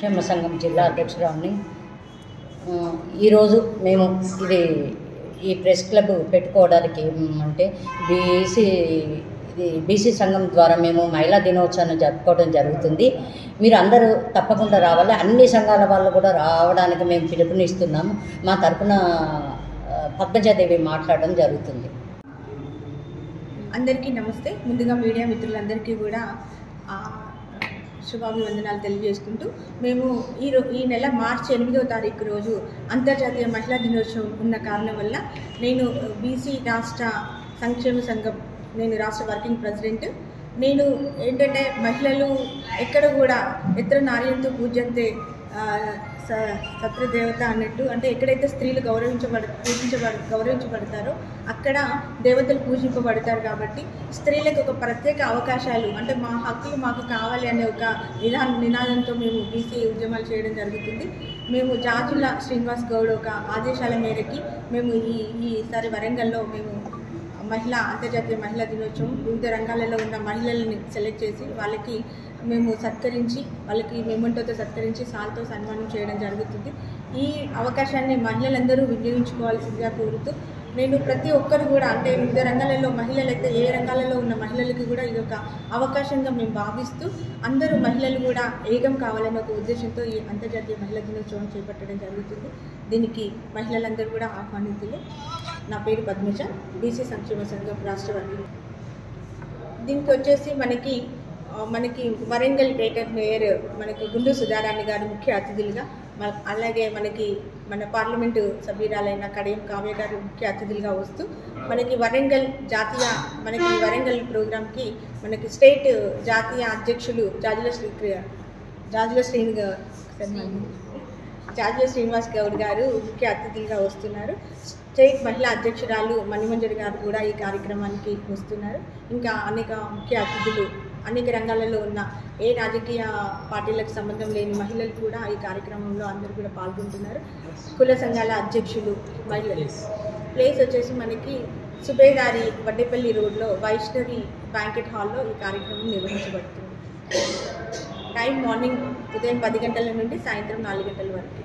క్షేమ సంఘం జిల్లా అధ్యక్షురాలిని. ఈరోజు మేము ఈ ప్రెస్ క్లబ్ పెట్టుకోవడానికి అంటే బీసీ సంఘం ద్వారా మేము మహిళా దినోత్సవాన్ని జరుపుకోవడం జరుగుతుంది. మీరు అందరూ తప్పకుండా రావాలి. అన్ని సంఘాల వాళ్ళు కూడా రావడానికి మేము పిలుపునిస్తున్నాము. మా తరపున పద్మజాదేవి మాట్లాడడం జరుగుతుంది. అందరికీ నమస్తే. ముందుగా మీడియా మిత్రులందరికీ కూడా శుభాభివందనాలు తెలియజేసుకుంటూ మేము ఈ నెల మార్చి 8వ తారీఖు రోజు అంతర్జాతీయ మహిళా దినోత్సవం ఉన్న కారణం వల్ల నేను బీసీ రాష్ట్ర సంక్షేమ సంఘం రాష్ట్ర వర్కింగ్ ప్రెసిడెంట్. నేను ఏంటంటే మహిళలు ఎక్కడ కూడా ఎత్ర నార్యంతో పూజ్యంతే సత్రదేవత అన్నట్టు, అంటే ఎక్కడైతే స్త్రీలు గౌరవించబడతారో అక్కడ దేవతలు పూజింపబడతారు. కాబట్టి స్త్రీలకు ఒక ప్రత్యేక అవకాశాలు, అంటే మా హక్కులు మాకు కావాలి అనే ఒక నినాదంతో మేము బీసీ ఉద్యమాలు చేయడం జరుగుతుంది. మేము జాజుల శ్రీనివాస్ గౌడ్ ఒక ఆదేశాల మేరకి మేము ఈసారి వరంగల్లో మేము అంతర్జాతీయ మహిళా దినోత్సవం వివిధ రంగాలలో ఉన్న మహిళల్ని సెలెక్ట్ చేసి వాళ్ళకి మేము సత్కరించి, వాళ్ళకి మెమెంటోతో సత్కరించి సాల్తో సన్మానం చేయడం జరుగుతుంది. ఈ అవకాశాన్ని మహిళలందరూ వినియోగించుకోవాల్సిందిగా కోరుతూ నేను ప్రతి ఒక్కరు కూడా, అంటే వివిధ రంగాలలో మహిళలైతే ఏ రంగాలలో ఉన్న మహిళలకి కూడా ఇది ఒక అవకాశంగా మేము భావిస్తూ అందరూ మహిళలు కూడా ఏకం కావాలనే ఒక ఉద్దేశంతో ఈ అంతర్జాతీయ మహిళా దినోత్సవం చేపట్టడం జరుగుతుంది. దీనికి మహిళలందరూ కూడా ఆహ్వానితులు. నా పేరు పద్మజ, బీసీ సంక్షేమ సంఘం రాష్ట్ర వర్కింగ్. దీనికి వచ్చేసి మనకి వరంగల్ గ్రేటర్ మేయర్ గుండు సుధారాణి గారు ముఖ్య అతిథులుగా, అలాగే మన పార్లమెంటు సభ్యురాలైన కడియం కావ్య గారు ముఖ్య అతిథులుగా వస్తూ వరంగల్ వరంగల్ ప్రోగ్రాంకి స్టేట్ జాతీయ అధ్యక్షులు జాజుల శ్రీనివాస్ గౌడ్ గారు ముఖ్య అతిథులుగా వస్తున్నారు. స్టేట్ మహిళా అధ్యక్షురాలు మణిమంజరి గారు కూడా ఈ కార్యక్రమానికి వస్తున్నారు. ఇంకా అనేక ముఖ్య అతిథులు, అనేక రంగాలలో ఉన్న ఏ రాజకీయ పార్టీలకు సంబంధం లేని మహిళలు కూడా ఈ కార్యక్రమంలో అందరూ కూడా పాల్గొంటున్నారు. కుల సంఘాల అధ్యక్షులు, మహిళలు. ప్లేస్ వచ్చేసి సుబేదారి వడ్డేపల్లి రోడ్లో వైష్ణవి బ్యాంకెట్ హాల్లో ఈ కార్యక్రమం నిర్వహించబడుతుంది. టైం మార్నింగ్ ఉదయం 10 గంటల నుండి సాయంత్రం 4 గంటల వరకు.